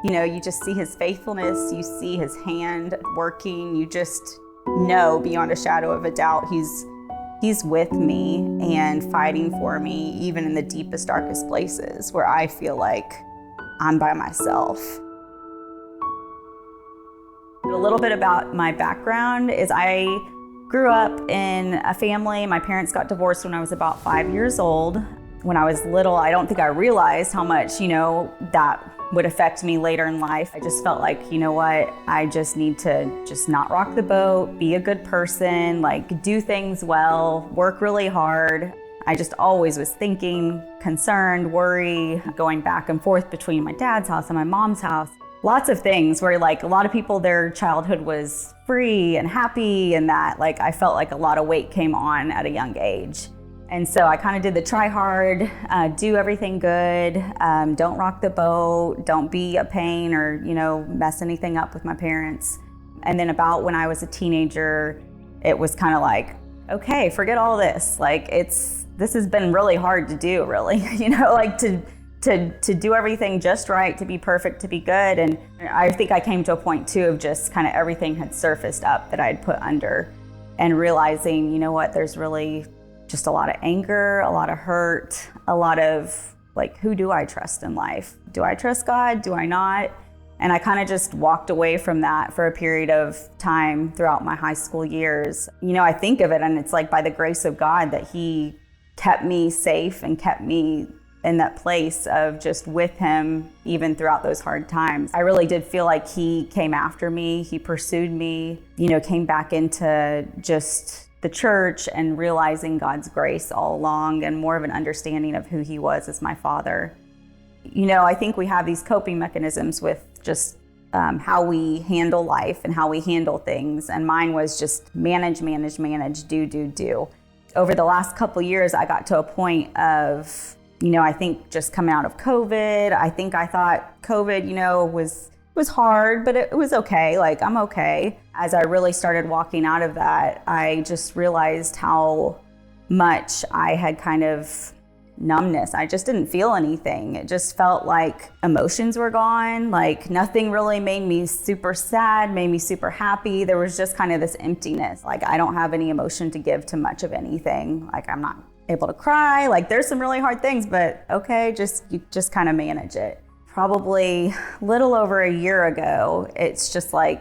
You just see his faithfulness, you see his hand working, you just know beyond a shadow of a doubt he's with me and fighting for me, even in the deepest, darkest places where I feel like I'm by myself. A little bit about my background is I grew up in a family. My parents got divorced when I was about 5 years old. When I was little, I don't think I realized how much, that would affect me later in life. I just felt like, I just need to just not rock the boat, be a good person, do things well, work really hard. I just always was thinking, concerned, worry, going back and forth between my dad's house and my mom's house. Lots of things where a lot of people, their childhood was free and happy, and that I felt like a lot of weight came on at a young age. And so I kind of did the try hard, do everything good, don't rock the boat, don't be a pain or, mess anything up with my parents. And then about when I was a teenager, it was kind of like, okay, forget all this. This has been really hard to do, really, to do everything just right, to be perfect, to be good. And I think I came to a point too of just kind of everything had surfaced up that I'd put under, and realizing, there's really just a lot of anger, a lot of hurt, a lot of who do I trust in life? Do I trust God? Do I not? And I kind of just walked away from that for a period of time throughout my high school years. I think of it and it's by the grace of God that He kept me safe and kept me in that place of just with Him even throughout those hard times. I really did feel like He came after me, He pursued me, came back into just the church and realizing God's grace all along and more of an understanding of who He was as my Father. I think we have these coping mechanisms with just how we handle life and how we handle things. And mine was just manage, do. Over the last couple years, I got to a point of, I think just coming out of COVID, I thought COVID, was hard, but it was okay. I'm okay. As I really started walking out of that, I just realized how much I had kind of numbness. I just didn't feel anything. It just felt like emotions were gone. Nothing really made me super sad, made me super happy. There was just kind of this emptiness. I don't have any emotion to give to much of anything. I'm not able to cry. There's some really hard things, but okay, you just kind of manage it. Probably a little over a year ago, it's just I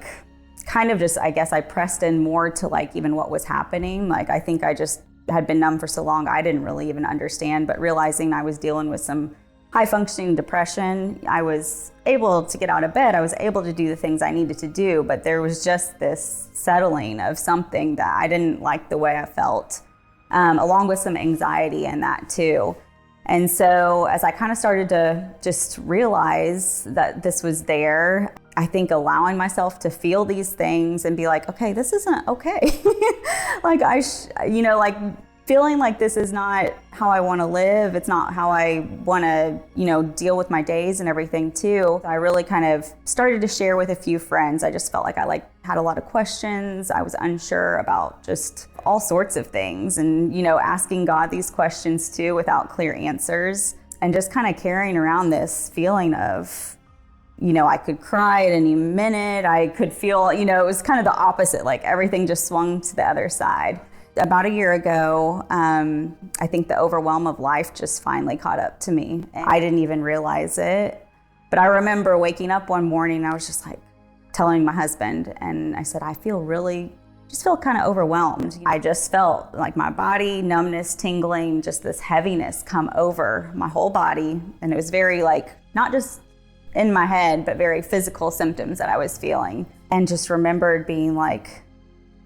guess I pressed in more to even what was happening. I think I just had been numb for so long, I didn't really even understand, but realizing I was dealing with some high functioning depression, I was able to get out of bed, I was able to do the things I needed to do, but there was just this settling of something that I didn't like the way I felt, along with some anxiety in that too. And so as I kind of started to just realize that this was there, I think allowing myself to feel these things and be like, okay, this isn't okay. Feeling like this is not how I want to live. It's not how I want to, deal with my days and everything too. I really kind of started to share with a few friends. I just felt like I had a lot of questions. I was unsure about just all sorts of things and, asking God these questions too without clear answers, and just kind of carrying around this feeling of, I could cry at any minute. I could feel, it was kind of the opposite, everything just swung to the other side. About a year ago, I think the overwhelm of life just finally caught up to me. I didn't even realize it. But I remember waking up one morning, I was just telling my husband, and I said, I feel kind of overwhelmed. I just felt my body, numbness, tingling, just this heaviness come over my whole body. And it was very not just in my head, but very physical symptoms that I was feeling. And just remembered being what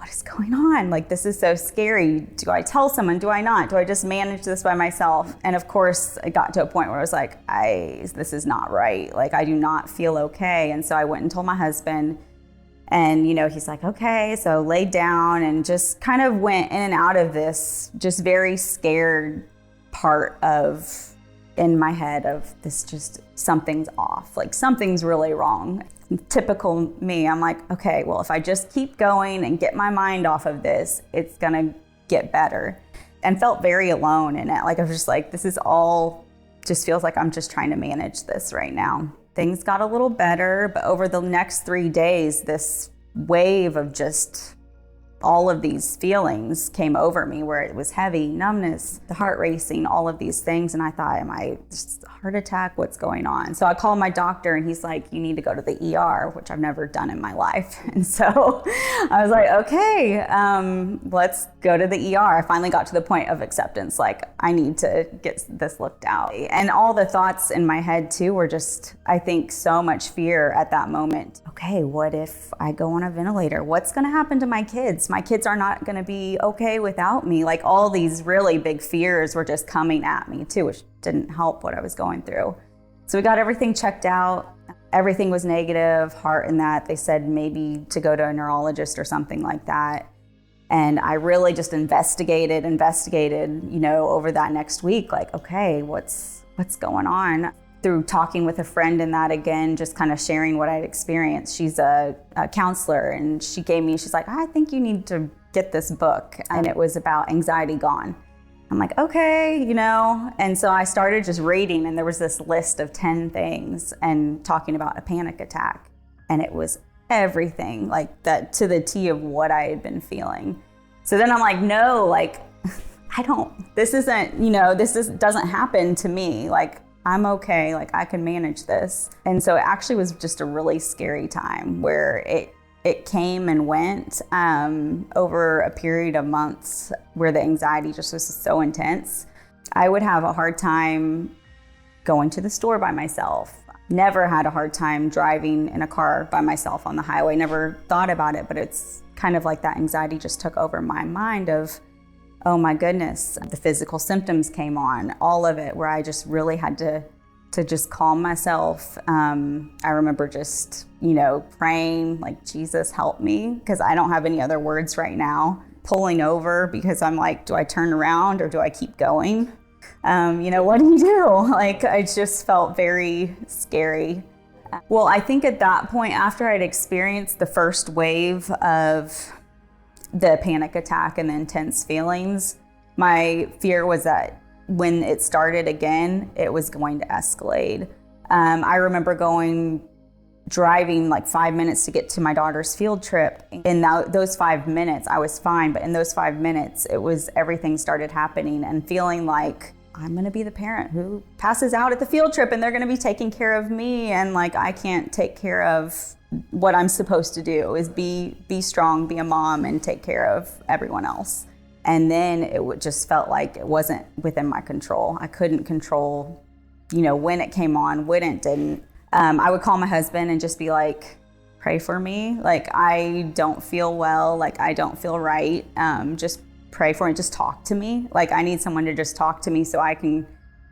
is going on? This is so scary. Do I tell someone? Do I not? Do I just manage this by myself? And of course, it got to a point where I was this is not right. I do not feel okay. And so I went and told my husband, and, he's okay. So laid down and just kind of went in and out of this just very scared part of in my head of this, just something's off, something's really wrong. Typical me, I'm okay, well, if I just keep going and get my mind off of this, it's gonna get better. And felt very alone in it. I was just this is all, just feels like I'm just trying to manage this right now. things got a little better, but over the next 3 days, this wave of just all of these feelings came over me, where it was heavy, numbness, the heart racing, all of these things. And I thought, am I just a heart attack? What's going on? So I called my doctor and he's like, you need to go to the ER, which I've never done in my life. And so I was like, okay, let's go to the ER. I finally got to the point of acceptance. Like, I need to get this looked out. And all the thoughts in my head too were just, I think, so much fear at that moment. Okay, what if I go on a ventilator? What's going to happen to my kids? My kids are not going to be okay without me. Like, all these really big fears were just coming at me too, which didn't help what I was going through. So we got everything checked out. Everything was negative, heart and that. They said maybe to go to a neurologist or something like that. And I really just investigated, over that next week, like, okay, what's going on? Through talking with a friend and that, again, just kind of sharing what I'd experienced. She's a counselor, and she's like, I think you need to get this book. And it was about Anxiety Gone. I'm like, okay, and so I started just reading, and there was this list of 10 things and talking about a panic attack. And it was everything like that, to the T of what I had been feeling. So then I'm like, no, like, this doesn't happen to me. Like, I'm okay, like, I can manage this. And so it actually was just a really scary time, where it came and went over a period of months, where the anxiety just was so intense. I would have a hard time going to the store by myself. Never had a hard time driving in a car by myself on the highway. Never thought about it, but it's kind of like that anxiety just took over my mind of, oh my goodness, the physical symptoms came on, all of it, where I just really had to just calm myself. I remember just, praying, like, Jesus, help me, because I don't have any other words right now. Pulling over, because I'm like, do I turn around or do I keep going? What do you do? Like, I just felt very scary. Well, I think at that point, after I'd experienced the first wave of the panic attack and the intense feelings, my fear was that when it started again, it was going to escalate. I remember driving like 5 minutes to get to my daughter's field trip. In those 5 minutes, I was fine, but in those 5 minutes, everything started happening, and feeling like I'm gonna be the parent who passes out at the field trip, and they're gonna be taking care of me, and like, I can't take care of what I'm supposed to do, is be strong, be a mom, and take care of everyone else. And then it just felt like it wasn't within my control. I couldn't control, when it came on, when it didn't. I would call my husband and just be like, pray for me. Like, I don't feel well, like, I don't feel right. Just pray for me, just talk to me. Like, I need someone to just talk to me so I can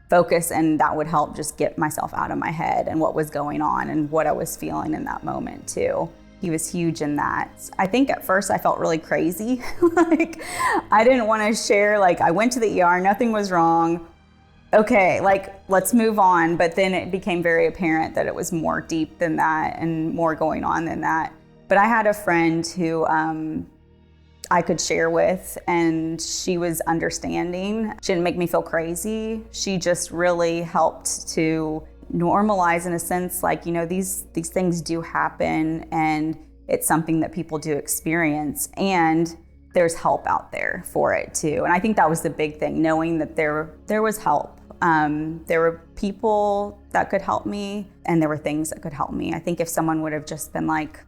focus, and that would help just get myself out of my head and what was going on and what I was feeling in that moment too. He was huge in that. I think at first I felt really crazy. Like, I didn't want to share, like, I went to the ER, nothing was wrong. Okay, like, let's move on. But then it became very apparent that it was more deep than that and more going on than that. But I had a friend who I could share with, and she was understanding. She didn't make me feel crazy. She just really helped to normalize, in a sense, like, these things do happen, and it's something that people do experience, and there's help out there for it too. And I think that was the big thing, knowing that there was help. There were people that could help me, and there were things that could help me. I think if someone would have just been like,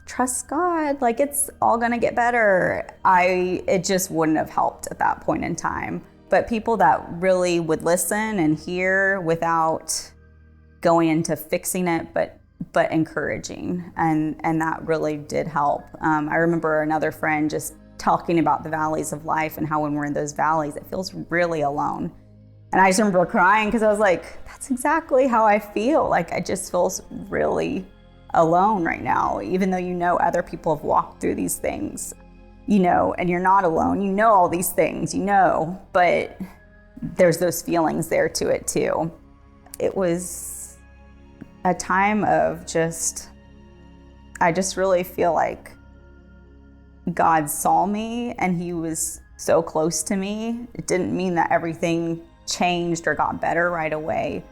trust God, like, it's all gonna get better, it just wouldn't have helped at that point in time. But people that really would listen and hear without going into fixing it, but encouraging, and that really did help. I remember another friend just talking about the valleys of life, and how when we're in those valleys, it feels really alone. And I just remember crying, because I was like, that's exactly how I feel. Like, it just feels really alone right now, even though other people have walked through these things, and you're not alone, all these things, but there's those feelings there to it too. It was a time of I just really feel like God saw me, and he was so close to me. It didn't mean that everything changed or got better right away,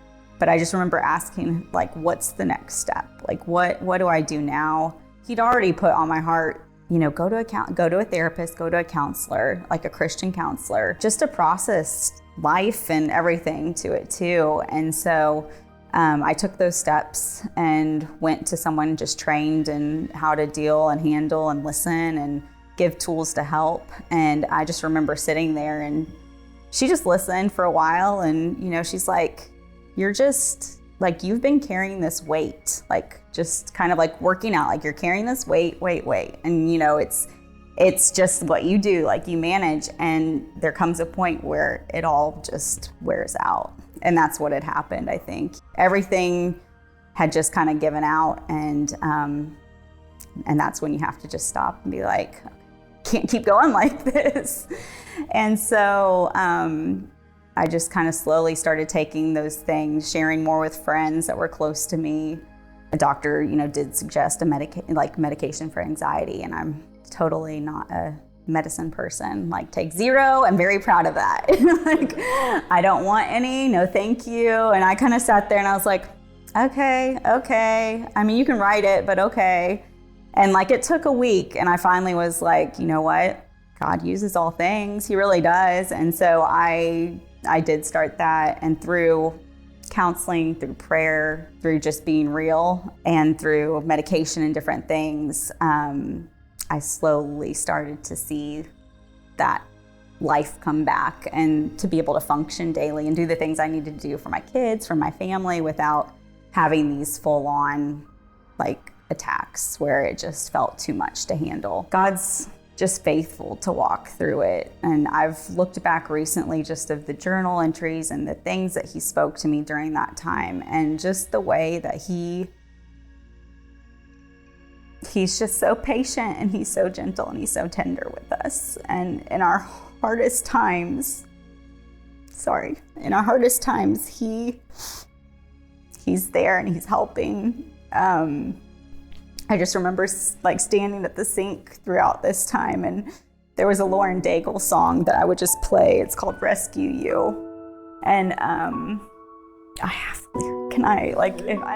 But I just remember asking, like, what's the next step? Like, what do I do now? He'd already put on my heart, go to a therapist, go to a counselor, like a Christian counselor, just to process life and everything to it too. And so I took those steps and went to someone just trained in how to deal and handle and listen and give tools to help. And I just remember sitting there, and she just listened for a while, and she's like, you're just like, you've been carrying this weight, like just kind of like working out, like you're carrying this weight. And it's just what you do, like you manage, and there comes a point where it all just wears out. And that's what had happened, I think. Everything had just kind of given out, and that's when you have to just stop and be like, can't keep going like this. And so I just kind of slowly started taking those things, sharing more with friends that were close to me. A doctor, did suggest medication for anxiety, and I'm totally not a medicine person. Like, take zero. I'm very proud of that. Like, I don't want any, no thank you. And I kind of sat there and I was like, okay. I mean, you can write it, but okay. And like, it took a week, and I finally was like, you know what? God uses all things. He really does. And so I did start that, and through counseling, through prayer, through just being real, and through medication and different things, I slowly started to see that life come back, and to be able to function daily and do the things I needed to do for my kids, for my family, without having these full-on like attacks where it just felt too much to handle. God's just faithful to walk through it. And I've looked back recently just of the journal entries and the things that he spoke to me during that time, and just the way that he's just so patient, and he's so gentle, and he's so tender with us. And in our hardest times, he's there and he's helping. I just remember like standing at the sink throughout this time, and there was a Lauren Daigle song that I would just play. It's called Rescue You. And I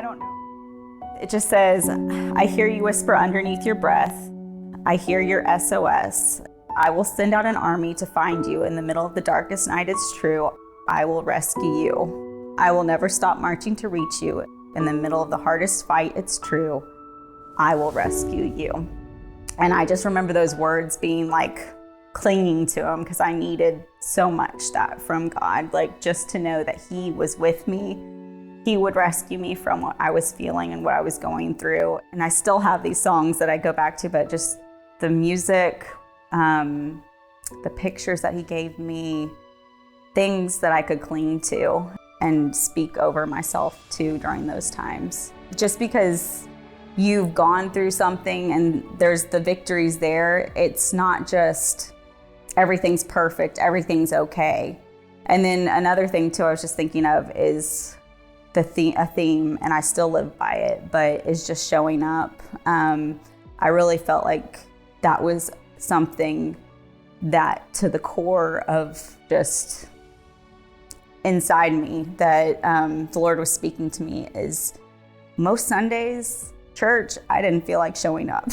don't know. It just says, I hear you whisper underneath your breath. I hear your SOS. I will send out an army to find you in the middle of the darkest night. It's true. I will rescue you. I will never stop marching to reach you in the middle of the hardest fight. It's true. I will rescue you. And I just remember those words being like clinging to him, because I needed so much that from God, like just to know that he was with me. He would rescue me from what I was feeling and what I was going through. And I still have these songs that I go back to, but just the music, the pictures that he gave me, things that I could cling to and speak over myself to during those times. Just because you've gone through something and there's the victories there, it's not just everything's perfect, everything's okay. And then another thing too I was just thinking of is a theme, and I still live by it, but is just showing up. I really felt like that was something that to the core of just inside me that the Lord was speaking to me is most Sundays, church, I didn't feel like showing up.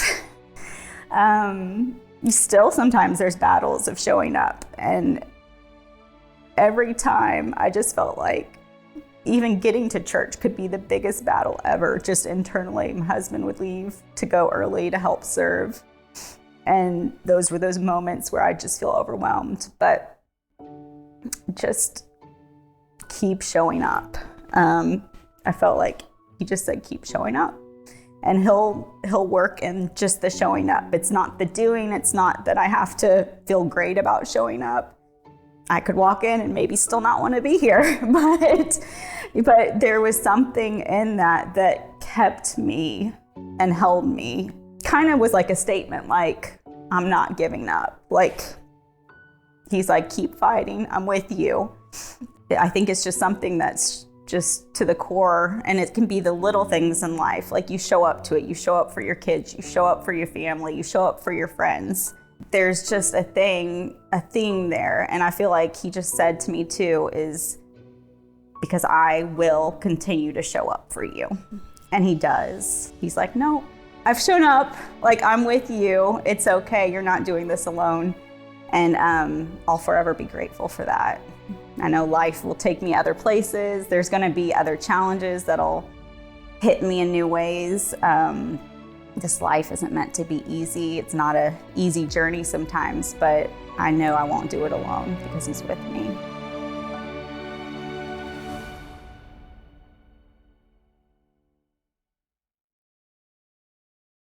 Still, sometimes there's battles of showing up. And every time I just felt like even getting to church could be the biggest battle ever, just internally. My husband would leave to go early to help serve. And those were those moments where I just feel overwhelmed, but just keep showing up. I felt like he just said, keep showing up, and he'll work in just the showing up. It's not the doing. It's not that I have to feel great about showing up. I could walk in and maybe still not want to be here, but there was something in that kept me and held me. Kind of was like a statement, like, I'm not giving up. Like, he's like, keep fighting. I'm with you. I think it's just something that's just to the core, and it can be the little things in life. Like, you show up to it. You show up for your kids. You show up for your family. You show up for your friends. There's just a theme there. And I feel like he just said to me too, is because I will continue to show up for you. And he does. He's like, no, I've shown up. Like, I'm with you. It's okay. You're not doing this alone. And I'll forever be grateful for that. I know life will take me other places. There's going to be other challenges that'll hit me in new ways. This life isn't meant to be easy. It's not an easy journey sometimes, but I know I won't do it alone because he's with me.